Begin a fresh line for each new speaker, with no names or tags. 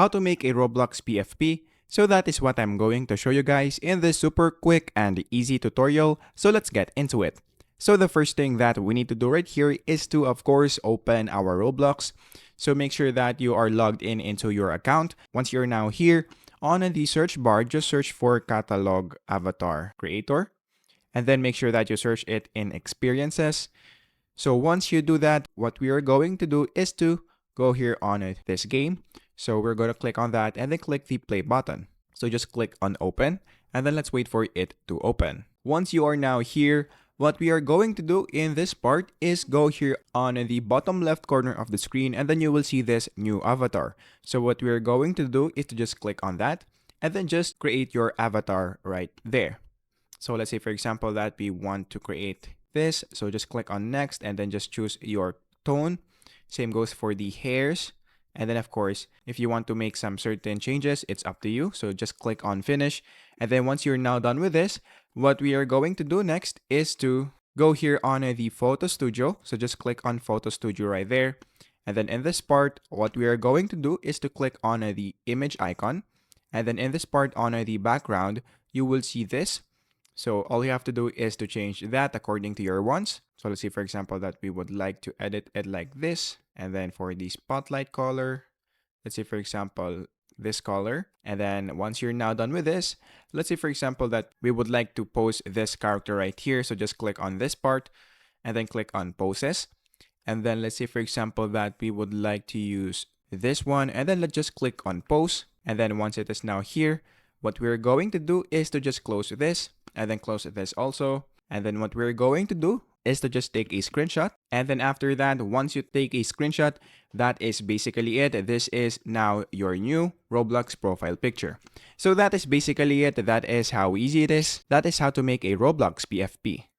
how to make a Roblox PFP. So that is what I'm going to show you guys in this super quick and easy tutorial. So let's get into it. So the first thing that we need to do right here is to, of course, open our Roblox. So make sure that you are logged in into your account. Once you're now here, on the search bar, just search for Catalog Avatar Creator. And then make sure that you search it in Experiences. So once you do that, what we are going to do is to go here on this game. So we're going to click on that and then click the play button. So just click on open and then let's wait for it to open. Once you are now here, what we are going to do in this part is go here on the bottom left corner of the screen and then you will see this new avatar. So what we are going to do is to just click on that and then just create your avatar right there. So let's say for example that we want to create this. So just click on next and then just choose your tone. Same goes for the hairs. And then of course, if you want to make some certain changes, it's up to you. So just click on finish. And then once you're now done with this, what we are going to do next is to go here on the photo studio. So just click on photo studio right there. And then in this part, what we are going to do is to click on the image icon. And then in this part on the background, you will see this. So all you have to do is to change that according to your wants. So let's say for example that we would like to edit it like this. And then for the spotlight color, let's say for example this color. And then once you're now done with this, let's say for example that we would like to pose this character right here. So just click on this part and then click on poses. And then let's say for example that we would like to use this one and then let's just click on pose. And then once it is now here, what we're going to do is to just close this and then close this also. And then what we're going to do is to just take a screenshot. And then after that, once you take a screenshot, that is basically it. This is now your new Roblox profile picture. So that is basically it. That is how easy it is. That is how to make a Roblox PFP.